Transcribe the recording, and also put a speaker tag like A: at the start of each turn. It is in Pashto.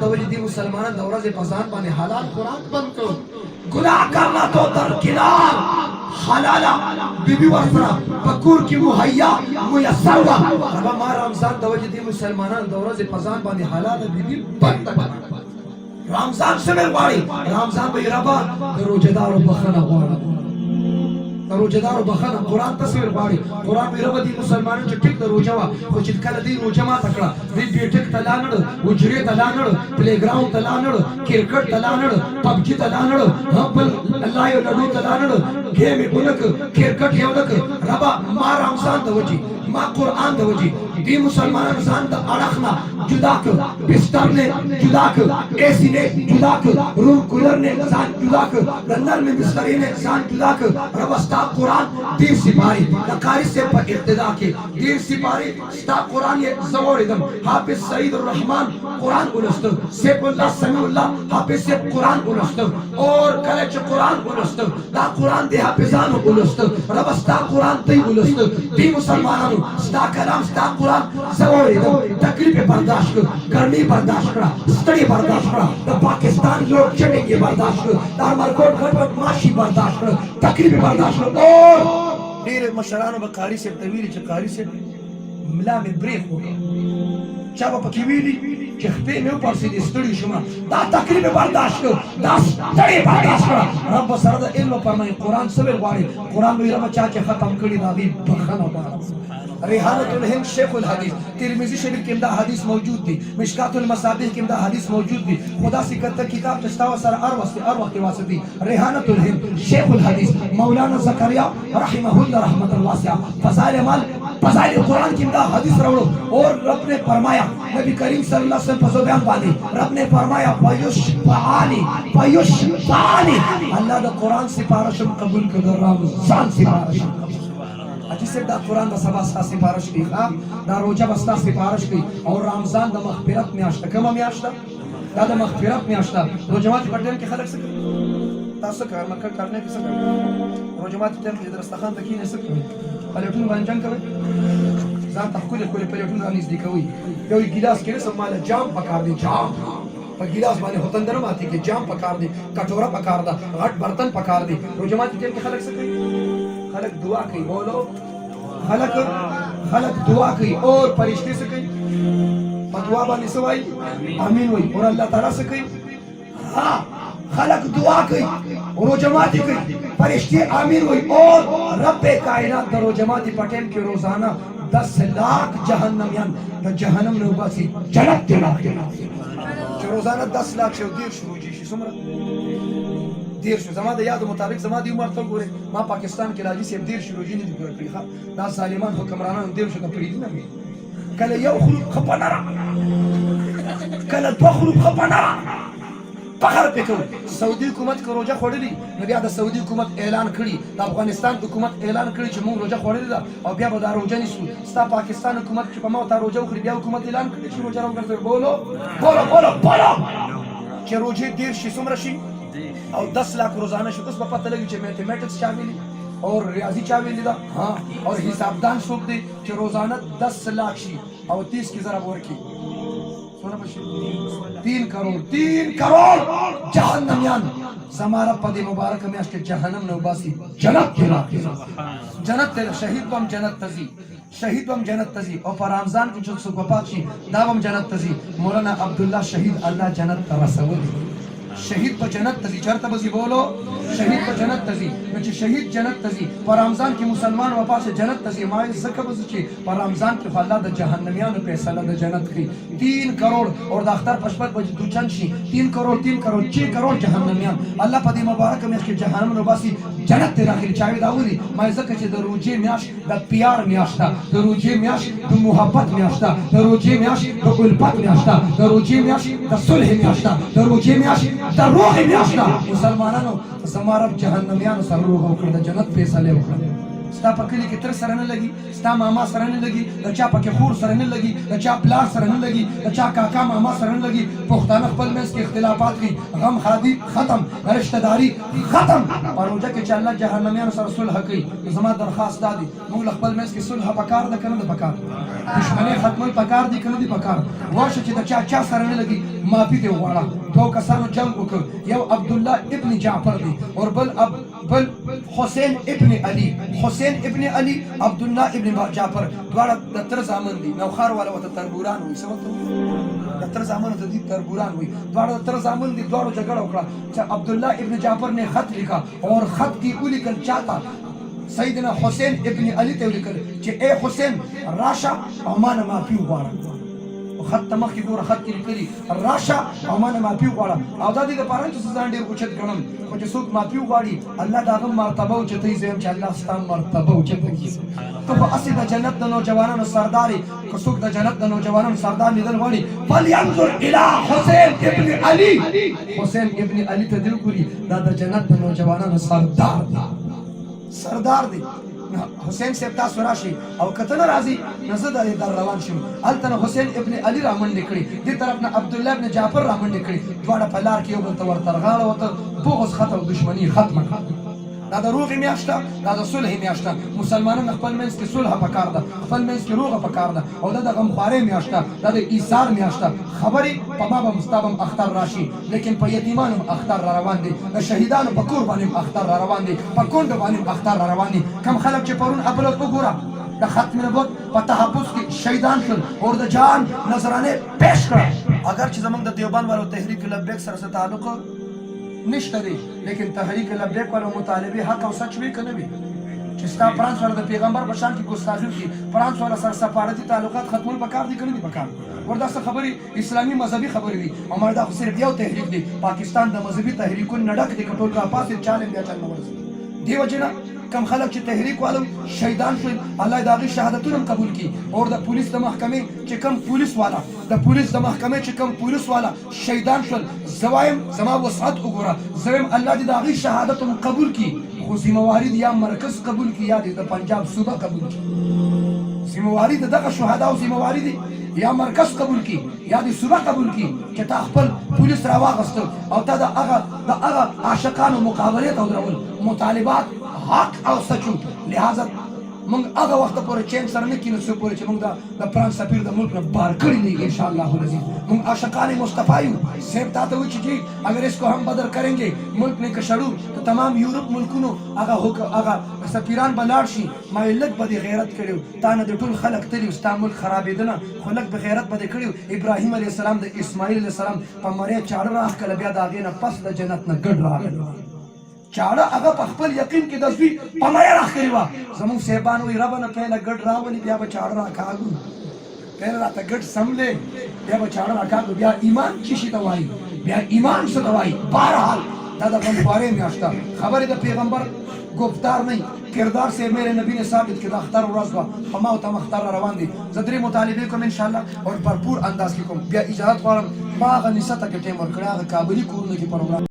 A: د وجې دي مسلمانان د ورځې په ځان باندې حلال خوراک بند کړ ګناه کرنا تو درکنار حلالا بیبي ورسره په کور کې مهیا میسر وه ربه ما رمضان د وجې دي مسلمانان د ورځې په ځان باندې حلاله بیبي بنده کړه رمضان څه مې غواړي رمضان به یې ربه د روژهدارو بخښنه غواړم د روژهدارو بخښنه قرآن تصویر غواړي قرآن به یې ربه دي مسلمانان چې ټیک د روژه وه خو چې کله دوی روژه ماته کړه دوی بیټک ته لا نړ حجرې ته لا نړ پلې ګراونډ ته لا نړ کرکټ ته لا نړ پبجي ته لا نړ بل الله یو لډو ته لا نړ گیم یې ونه کړ کرکټ یې ونه کړ ربه ما رمضان د وجې ما قرآن د وجې دی مسلمانان ځان د اړخ نه جدا کړ بستر نه جدا کړ اے سی نه جدا کړ روم کولر نه ځان جدا کړ د نرمې بسترې نه ځان جدا کړ ربه ستا قرآن دیر سپاري د قاري صاحب په ابتدا کې دیر سپاري ستا قرآن یې زه واورېدم حافظ سعید الرحمن قرآن ولسته سیف الله سمیع الله حافظ صاحب قرآن ولسته اور کله چې قرآن ولسته دا قرآن د حافظانو ولسته ربه ستا قرآن دی ولسته دی مسلمانانو ستا کلام ستا قرآن زه واورېدم تکلیف یې برداشت کړ ګرمي برداشت کړه ستړي برداشت کړه د پاکستان لوډ شیډینګ یې برداشت کړ د امرکوټ غټ ماشي برداشت کړ تکلیف یې برداشت کړ اور ډېر مشرانو به قاري صاحب ته ویلي چې قاري صاحب ملا مې برېک وکړ چا به پکې ویلي چې خپې مې وپړسېدې ستړي شومه دا تکلیف یې برداشت کړ دا ستړی برداشت کړه رب به سره د علم فرمایي قرآن څه ویل غواړي قرآن به وي ربه چا چې ختم کړي د هغې بخښنه غواړم ریحانة الهند شیخ الحدیث ترمذی شریف کې دا حدیث موجود دی مشکات المصابیح کې دا حدیث موجود دی خدا سکتر کتاب چې ستا سره هر وخت واسطه دی ریحانة الهند شیخ الحدیث مولانا زکریا رحمه الله رحمت واسعه فضائل مال فضائل قرآن کې دا حدیث راوړو اور رب نے فرمایا نبی کریم صلی الله علیه وسلم په بیان باندې رب نے فرمایا فیشفعانی الله دا قرآن سپارښم قبول کړه رمضان سپارښم حجی صاحب دا قرآن دا سبا ستا سپارش کوي دا روژه به ستا سپارش کوي او رمضان د مغفرت میاشت ده کومه میاشت ده دا د مغفرت میاشت ده روژه ماتي په ټایم کې خلک څه کوي تاسو څه کوئ مکه کارنۍ کې څه کوئ روژه ماتي ټایم کې د دسترخوان ته کښېنئ څه کوئ پلیټونه باندې جنګ کوئ ځان ته ښکلي ښکلي پلیټونه رانږدې کوئ یو ګیلاس کې رسم ماله جام پکار دی جام په ګیلاس باندې خو تندر ماتي کې جام پکار دی کټوره پکار ده غټ برتن پکار دی روژه ماتي ټایم کې خلک څه کوي خلق دعا کوي بولو خلق دعا کوي اور فرشتي څه کوي په دعا باندې څه وایي امین وایي اور الله تعالی څه کوي خلق دعا کوي روژه ماتي کوي فرشتي امین وایي اور رب کائنات د روژه ماتي په ټایم کې روزانه 10 لاکھ جهنميان د جهنم نه وباسي جنت ته راځي چې روزانه 10 لاکھ شو دیر شروع شي څومره دیر شو زما د یادو مطابق زما د عمر ته ګورې ما پاکستان کې راځي صاحب دیر شو روژې نه دي کړی ښه دا ظالمان حکمرانان دیر شو ته پرېږدي نه کله یو خلوب ښه په نه را کله دوه خلوب ښه په نه را فخر پې کوو سعودي حکومت که روژه خوړلي نو بیا د سعودي حکومت اعلان کړي د افغانستان حکومت اعلان کړي چې موږ روژه خوړلې ده او بیا به دا روژه نیسو ستا پاکستان حکومت چې په ما تا روژه وخوري بیا حکومت اعلان کړي چې روژه راوګرځوي بولو چې روژې دیر شي څومره شي او 10 لاکھ روزانه شو اوس په پته لګي چې میتھمیټکس چا ویلي اور ریاضی چا ویلي دا ها اور حسابدان څوک دی چې روزانه 10 لاکھ شي او 30 کی ضرب ورکی سونه بشي 3 کروڑ جهنميان زماره په دې مبارک میاشت کې جهنم نه وباسي جنت کې راځي جنت ته شهید بم جنت تزي شهید بم جنت تزي او پر رمضان کې چې څوک وفات شي دا بم جنت تزي مولانا عبدالله شهید الله جنت ته رسولي شهید په جنت تزي چرته بزي بولو شهید په جنت تزي نو چې شهید جنت تزي پر رمضان کې مسلمان وفات شي جنت تزي ما زکه بزي چې پر رمضان کې الله د جهنميانو فیصله د جنت کوي 3 کروڑ اور د اختر پشپت بجې دوچن شي 3 کروڑ 6 کروڑ جهنميان الله په دې مبارک میاشت کې جهنم نو باسي جنت ته داخلي چاوي داوري ما زکه چې د روزې میاشت د پیار میاشت د روزې میاشت د محبت میاشت د روزې میاشت د الفت میاشت د روزې میاشت د صلح میاشت د روزې میاشت د روح میاشت مسلمانانو زما رب جهنميانو سره روح وکړه د جنت فیصله وکړه ستا په کلي کې تر سره نه لګي ستا ماما سره نه لګي د چا پکې خور سره نه لګي د چا پلار سره نه لګي د چا کاکا ماما سره نه لګي پښتانه خپل منځ کې اختلافات کوي غم خادي ختم رشتہ داری ختم پر روزه کې چې الله جهنميانو سره صلح کوي زما درخواست دادي موږ خپل منځ کې صلح پکار ده کنه ده پکار دشمنی ختمول پکار دي کنه دي پکار واشه چې د چا سره نه لګي معافي دې وغواړه. دوه کسانو جنگ وکړ، یو عبدالله ابن جعفر دی او بل حسین ابن علي. حسین ابن علي، عبدالله ابن جعفر، دواړه د تر زامن دي. نوخار والا ورته تربوران وایي. څه ورته وایي؟ د تر زامنو ته دي تربوران وایي. دواړه د تر زامن دي. دواړو جګړه وکړه چې عبدالله ابن جعفر نے خط لکھا اور خط کی ولیکل چاہتا سیدنا حسین ابن علی ته ولیکل چې اے حسین راشه او ما نه معافي وغواړه. خط ته مخکې ګوره، خط کې لیکلي راشه او ما نه معافي وغواړه. او دا دې دپاره چې زه ځان ډېر اوچت ګڼم، خو چې څوک معافي وغواړي الله د هغه مرتبه اوچتوي. زه یم چې الله ستا مرتبه اوچته کړي. ته خو هسې د جنت د نوجوانانو سردار یې. که څوک د جنت د نوجوانانو سردار لیدل غواړي فلینظر الی حسین ابن علي. حسین ابن علي ته دې وګوري، دا د جنت د نوجوانانو سردار دی. سردار دی. حسین صاحب تاسو راشي او کته نه راځي نو زه در روان شم. هلته نه حسین ابن علي رامنډې کړي، دې طرف نه عبدالله ابن جعفر رامنډې کړي. دواړه په لار کې یو بل ته ورترغاړه وته. بغض ختم، دشمني ختمه کړه. دا د روغې میاشت ده، دا د صلح میاشت ده. مسلمانانو خپل منځ کې صلح پکار ده، خپل منځ کې روغه پکار ده. او دا د غمخوارۍ میاشت ده، دا د ایثار میاشت ده. خبرې په ما به هم ستا به هم اختر راشي، لیکن په یتیمانو هم اختر را روان دی. د شهیدانو په کور باندې هم اختر را روان دی، په کونډو باندې هم اختر را روان دی. کم خلک چې پرون اپلوډ وګوره د ختم نبوت په تحفظ کې شهیدان شول اور د جان نذرانه پیش کړه. اگر چې زمونږ د دیوبند والو تحریک لبیک سره څه تعلق نشته دی، لیکن تحریک لبیک والو مطالبه حق او سچ وی کنه وی چې ستا فرانس سره د پیغمبر په شان کې ګستاخی وکړي، فرانس سره سفارتي تعلقات ختمول پکار دي کنه دي پکار. وردا څه خبرې اسلامي مذهبي خبرې دي. عمر دا خو صرف یو تحریک دی. پاکستان د مذهبي تحریکونو نه ډک دی. کټول را پاسې چاله بیا چل نه ورسي. دیو جنا کم خلک چې تحریک والو شهیدان شول الله د هغې شهادتونه هم قبول کړي. اور د پولیس د محکمې چې کم پولیس والا د پولیس د محکمې چې کم پولیس والا شهیدان شول، زه وایم زما وسعت وګوره، زه وایم الله دې د هغې شهادت هم قبول کړي. خو ذمهواري دې یا مرکز قبول کړي یا دې د پنجاب صوبه قبول کړي. ذمهواري د دغه شهداو ذمهواري دي یا مرکز قبول کی یا د صوبه قبول کی چې تا خپل پولیس راواغستل او تا د هغه عاشقانو مقابله ته ودرول. مطالبات حق او سچو. لہذا موږ هغه وخت پورې چین سره نه کینو څو پورې چې موږ د فرانس سفیر د ملک نه بار کړی نه ان شاء الله العزیز. موږ عاشقان مصطفی یو. صاحب تا ته وایي چې اگر اس کو هم بدر کریں گے ملک نه کشړو تو تمام یورپ ملکونو هغه سفیران بلاړ شي. ما لږ به غیرت کړو تا نه د ټول خلک تلی ستا ملک خرابېدنه خو لږ به غیرت به کړو. ابراهیم علیه السلام د اسماعیل علیه السلام په مړی چاړه راښکله بیا د هغې نه پس د جنت نه ګډ راغلی. چاړه هغه په خپل یقین کې د زوی په مړی راښکلې وه. زموږ صاحبان وایي ربه نه پهله ګډ راولي بیا به چاړه راکاږو، پهله راته ګډ سملې بیا به چاړه راکاږو. بیا ایمان څه شي ته وایي، بیا ایمان څه ته وایي. بهرحال دا د غمخوارۍ میاشت ده. خبرې د پیغمبر گفتار نہیں کردار سے میرے نبی نے ثابت کیا. اختر ورځ وه په ما او ته اختر را روان دي. زه درې مطالبې کوم انشاءالله او بھرپور انداز کې کوم. بیا اجازت غواړم ما هغه نسته کې ټیم ورکړی هغه کابلي کورونه کې پروګرام